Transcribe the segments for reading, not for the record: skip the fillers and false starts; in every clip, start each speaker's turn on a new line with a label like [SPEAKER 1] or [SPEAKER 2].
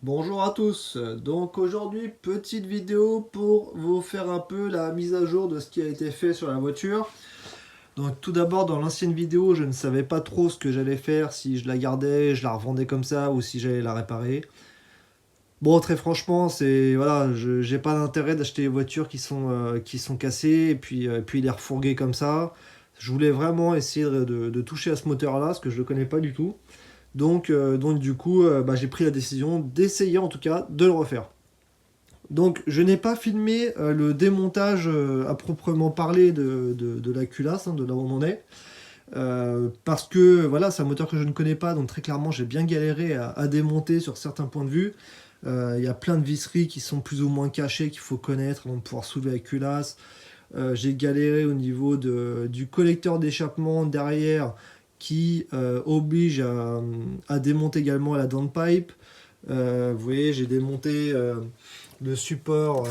[SPEAKER 1] Bonjour à tous, donc aujourd'hui petite vidéo pour vous faire un peu la mise à jour de ce qui a été fait sur la voiture. Donc tout d'abord dans l'ancienne vidéo je ne savais pas trop ce que j'allais faire, si je la gardais, je la revendais comme ça ou si j'allais la réparer. Bon très franchement c'est voilà, j'ai pas d'intérêt d'acheter des voitures qui sont cassées et puis les refourguer comme ça. Je voulais vraiment essayer de toucher à ce moteur là parce que je le connais pas du tout. Donc du coup, bah, j'ai pris la décision d'essayer en tout cas de le refaire. Donc je n'ai pas filmé le démontage à proprement parler de la culasse, hein, de là où on en est. Parce que voilà, c'est un moteur que je ne connais pas, donc très clairement j'ai bien galéré à démonter sur certains points de vue. Il y a plein de visseries qui sont plus ou moins cachées qu'il faut connaître avant de pouvoir soulever la culasse. J'ai galéré au niveau du collecteur d'échappement derrière qui oblige à démonter également la downpipe. Vous voyez, j'ai démonté le support,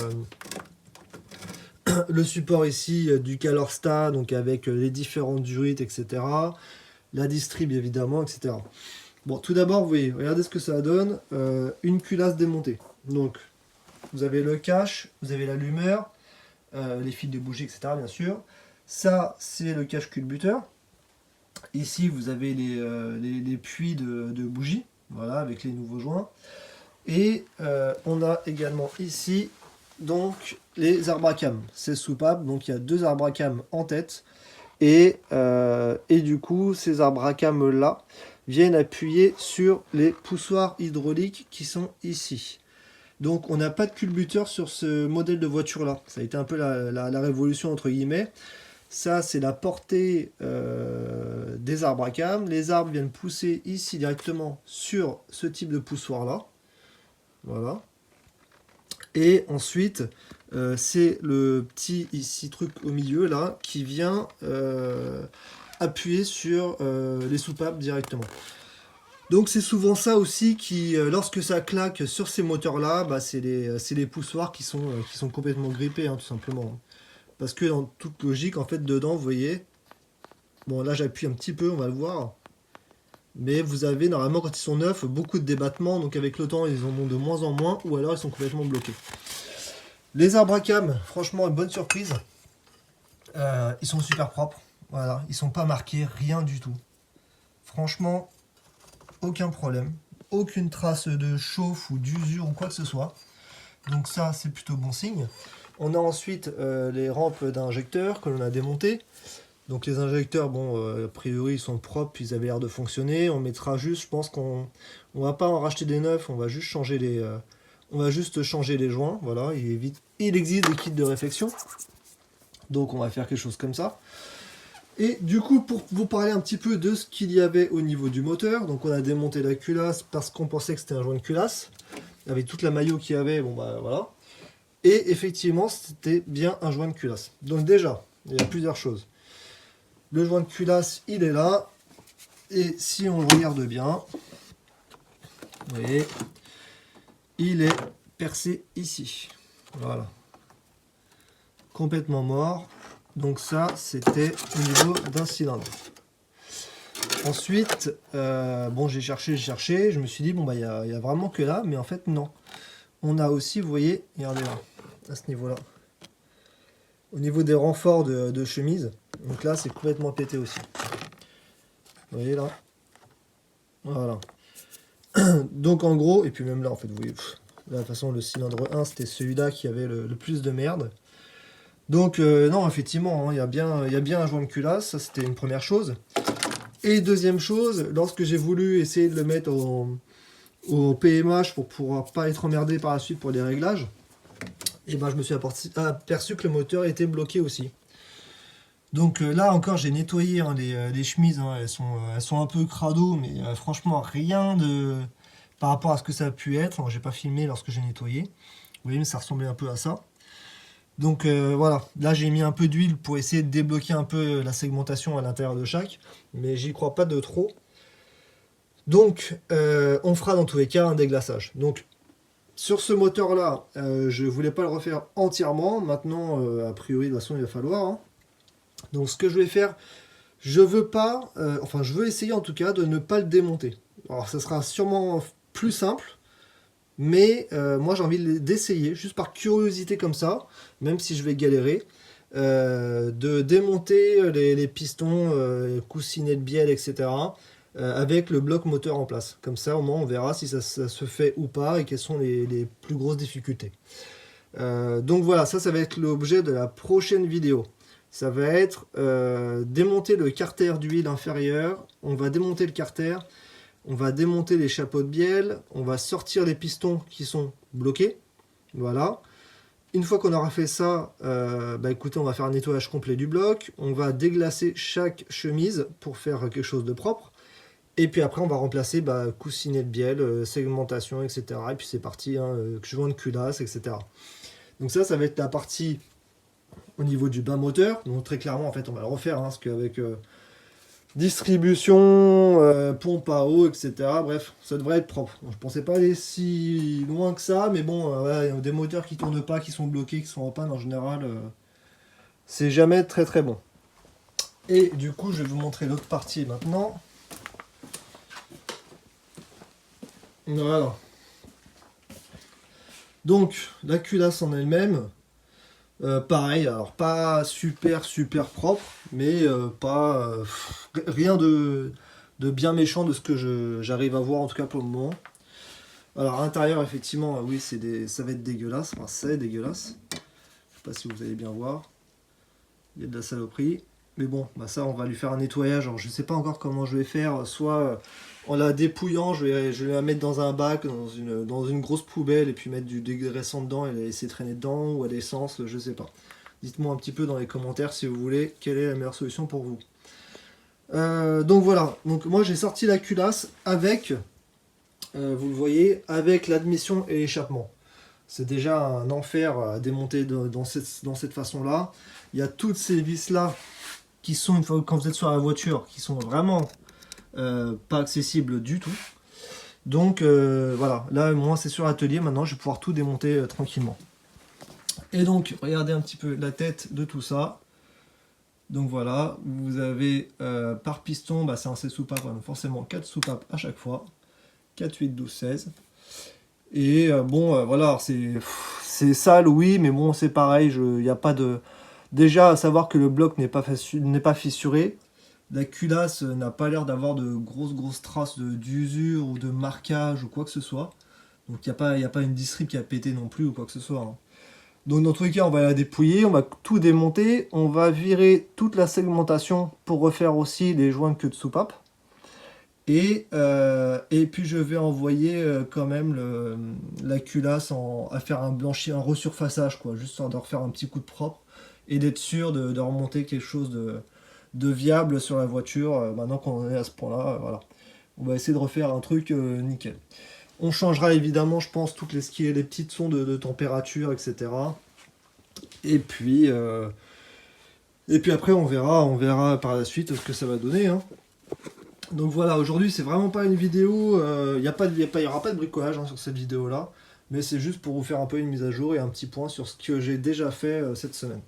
[SPEAKER 1] le support ici du Calorsta, donc avec les différentes durite, etc. La distrib évidemment, etc. Bon, tout d'abord, vous voyez, regardez ce que ça donne. Une culasse démontée. Donc, vous avez le cache, vous avez l'allumeur, les fils de bougie, etc. bien sûr. Ça, c'est le cache culbuteur. Ici, vous avez les puits de bougies, voilà, avec les nouveaux joints. Et on a également ici donc les arbres à cam, c'est soupape, donc il y a deux arbres à cam en tête. Et du coup, ces arbres à cam là viennent appuyer sur les poussoirs hydrauliques qui sont ici. Donc on n'a pas de culbuteur sur ce modèle de voiture là. Ça a été un peu la révolution entre guillemets. Ça, c'est la portée des arbres à cam. Les arbres viennent pousser ici directement sur ce type de poussoir-là. Voilà. Et ensuite, c'est le petit ici truc au milieu là qui vient appuyer sur les soupapes directement. Donc c'est souvent ça aussi qui, lorsque ça claque sur ces moteurs-là, bah, c'est les poussoirs qui sont complètement grippés, hein, tout simplement. Parce que dans toute logique, en fait, dedans, vous voyez, bon, là, j'appuie un petit peu, on va le voir. Mais vous avez, normalement, quand ils sont neufs, beaucoup de débattements. Donc, avec le temps, ils en ont de moins en moins. Ou alors, ils sont complètement bloqués. Les arbres à cam, franchement, une bonne surprise. Ils sont super propres. Voilà, ils sont pas marqués, rien du tout. Franchement, aucun problème. Aucune trace de chauffe ou d'usure ou quoi que ce soit. Donc ça, c'est plutôt bon signe. On a ensuite les rampes d'injecteurs que l'on a démontées. Donc les injecteurs, bon, a priori, ils sont propres, ils avaient l'air de fonctionner. On mettra juste, je pense qu'on va pas en racheter des neufs, on va juste changer les joints. Voilà, il existe des kits de réflexion. Donc on va faire quelque chose comme ça. Et du coup, pour vous parler un petit peu de ce qu'il y avait au niveau du moteur, donc on a démonté la culasse parce qu'on pensait que c'était un joint de culasse. Avec toute la maillot qu'il y avait, bon bah voilà. Et effectivement, c'était bien un joint de culasse. Donc déjà, il y a plusieurs choses. Le joint de culasse, il est là. Et si on le regarde bien, vous voyez, il est percé ici. Voilà. Complètement mort. Donc ça, c'était au niveau d'un cylindre. Ensuite, bon, j'ai cherché. Je me suis dit, bon, bah, il y a vraiment que là. Mais en fait, non. On a aussi, vous voyez, regardez là, à ce niveau-là. Au niveau des renforts de chemise. Donc là, c'est complètement pété aussi. Vous voyez là. Voilà. Donc en gros, et puis même là, en fait, vous voyez, là, de toute façon, le cylindre 1, c'était celui-là qui avait le plus de merde. Donc non, effectivement, hein, il y a bien un joint de culasse, ça c'était une première chose. Et deuxième chose, lorsque j'ai voulu essayer de le mettre au PMH pour pouvoir pas être emmerdé par la suite pour les réglages, et ben je me suis aperçu que le moteur était bloqué aussi. Donc là encore j'ai nettoyé hein, les chemises, hein, elles sont un peu crado, mais franchement rien de par rapport à ce que ça a pu être. Alors, j'ai pas filmé lorsque j'ai nettoyé. Vous voyez, mais ça ressemblait un peu à ça. Donc voilà, là j'ai mis un peu d'huile pour essayer de débloquer un peu la segmentation à l'intérieur de chaque, mais j'y crois pas de trop. Donc on fera dans tous les cas un déglaçage. Donc sur ce moteur là, je voulais pas le refaire entièrement. Maintenant, a priori de toute façon il va falloir. Hein. Donc ce que je vais faire, je veux pas, je veux essayer en tout cas de ne pas le démonter. Alors ça sera sûrement plus simple, Mais moi j'ai envie d'essayer, juste par curiosité comme ça, même si je vais galérer, de démonter les pistons, coussinets de bielle, etc. Avec le bloc moteur en place. Comme ça au moins on verra si ça se fait ou pas et quelles sont les plus grosses difficultés. Donc voilà, ça va être l'objet de la prochaine vidéo. Ça va être démonter le carter d'huile inférieur. On va démonter le carter. On va démonter les chapeaux de bielle. On va sortir les pistons qui sont bloqués. Voilà. Une fois qu'on aura fait ça, écoutez, on va faire un nettoyage complet du bloc. On va déglacer chaque chemise pour faire quelque chose de propre. Et puis après, on va remplacer coussinet de bielle, segmentation, etc. Et puis c'est parti, hein, joint de culasse, etc. Donc ça va être la partie au niveau du bas moteur. Donc très clairement, en fait, on va le refaire, hein, parce qu'avec distribution, pompe à eau, etc. Bref, ça devrait être propre. Donc, je pensais pas aller si loin que ça, mais bon, voilà, des moteurs qui tournent pas, qui sont bloqués, qui sont en panne, en général, c'est jamais très très bon. Et du coup, je vais vous montrer l'autre partie maintenant. Voilà. Donc, la culasse en elle-même, pareil, alors pas super propre, mais rien de bien méchant de ce que j'arrive à voir en tout cas pour le moment. Alors à l'intérieur effectivement, oui, ça va être dégueulasse, enfin c'est dégueulasse. Je sais pas si vous allez bien voir. Il y a de la saloperie. Mais bon, ça on va lui faire un nettoyage. Alors je sais pas encore comment je vais faire, soit en la dépouillant, je vais la mettre dans un bac, dans une grosse poubelle, et puis mettre du dégraissant dedans et la laisser traîner dedans, ou à l'essence, je sais pas. Dites-moi un petit peu dans les commentaires si vous voulez quelle est la meilleure solution pour vous. Donc voilà, donc moi j'ai sorti la culasse avec, vous le voyez, avec l'admission et l'échappement. C'est déjà un enfer à démonter dans cette façon-là. Il y a toutes ces vis-là qui sont, une fois quand vous êtes sur la voiture, qui sont vraiment pas accessibles du tout. Donc voilà, là moi c'est sur l'atelier, maintenant je vais pouvoir tout démonter tranquillement. Et donc regardez un petit peu la tête de tout ça. Donc voilà, vous avez par piston, c'est un 16 soupapes, donc forcément 4 soupapes à chaque fois. 4, 8, 12, 16. Et voilà, c'est sale, oui, mais bon, c'est pareil, il n'y a pas de... Déjà, à savoir que le bloc n'est pas fissuré, la culasse n'a pas l'air d'avoir de grosses traces d'usure ou de marquage ou quoi que ce soit. Donc il n'y a pas une distrib qui a pété non plus ou quoi que ce soit, hein. Donc dans tous les cas, on va la dépouiller, on va tout démonter, on va virer toute la segmentation pour refaire aussi les joints de queue de soupape. Et puis je vais envoyer quand même la culasse à faire un blanchi, un resurfaçage, quoi, juste de refaire un petit coup de propre et d'être sûr de remonter quelque chose de viable sur la voiture. Maintenant qu'on est à ce point-là, voilà. On va essayer de refaire un truc nickel. On changera évidemment, je pense, toutes les petites sons de température, etc. Et puis après, on verra par la suite ce que ça va donner, hein. Donc voilà, aujourd'hui c'est vraiment pas une vidéo, il n'y aura pas de bricolage, hein, sur cette vidéo là, mais c'est juste pour vous faire un peu une mise à jour et un petit point sur ce que j'ai déjà fait cette semaine.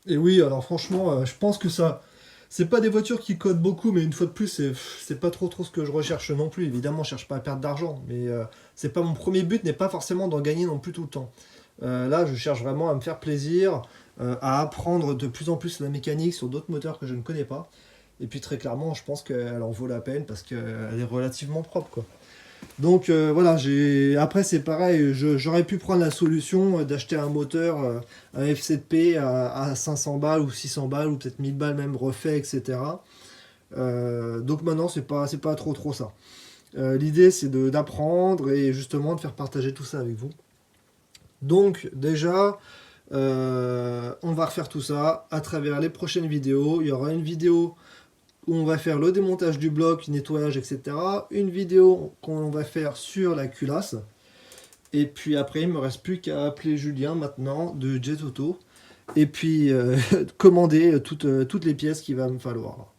[SPEAKER 1] Et oui, alors franchement, je pense que ça, c'est pas des voitures qui codent beaucoup, mais une fois de plus, c'est pas trop ce que je recherche non plus. Évidemment, je cherche pas à perdre d'argent, mais c'est pas mon premier but, n'est pas forcément d'en gagner non plus tout le temps. Là, je cherche vraiment à me faire plaisir, à apprendre de plus en plus la mécanique sur d'autres moteurs que je ne connais pas. Et puis très clairement, je pense qu'elle en vaut la peine parce qu'elle est relativement propre, quoi. Donc voilà, après c'est pareil, j'aurais pu prendre la solution d'acheter un moteur, un F7P à 500 balles ou 600 balles ou peut-être 1000 balles même refait, etc. Donc maintenant c'est pas trop ça. L'idée c'est d'apprendre et justement de faire partager tout ça avec vous. Donc déjà, on va refaire tout ça à travers les prochaines vidéos. Il y aura une vidéo où on va faire le démontage du bloc, nettoyage, etc. Une vidéo qu'on va faire sur la culasse. Et puis après, il ne me reste plus qu'à appeler Julien maintenant de Jet Auto. Et puis commander toutes les pièces qu'il va me falloir.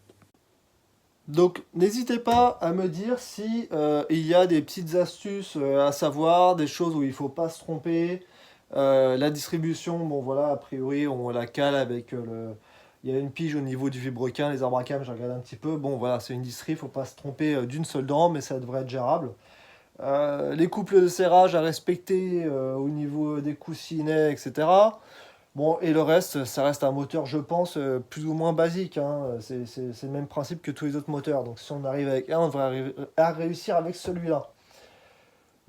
[SPEAKER 1] Donc n'hésitez pas à me dire si il y a des petites astuces à savoir, des choses où il ne faut pas se tromper. La distribution, bon voilà, a priori on la cale avec il y a une pige au niveau du vibrequin, les arbres à cam, j'ai regardé un petit peu. Bon voilà, c'est une distri, faut pas se tromper d'une seule dent, mais ça devrait être gérable. Les couples de serrage à respecter au niveau des coussinets, etc. Bon, et le reste, ça reste un moteur, je pense, plus ou moins basique, hein. C'est le même principe que tous les autres moteurs. Donc si on arrive avec un, on devrait arriver à réussir avec celui-là.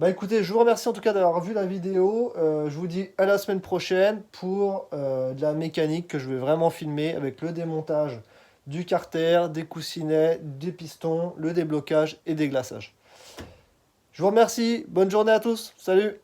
[SPEAKER 1] Bah écoutez, je vous remercie en tout cas d'avoir vu la vidéo. Je vous dis à la semaine prochaine pour de la mécanique que je vais vraiment filmer avec le démontage du carter, des coussinets, des pistons, le déblocage et des glaçages. Je vous remercie, bonne journée à tous, salut!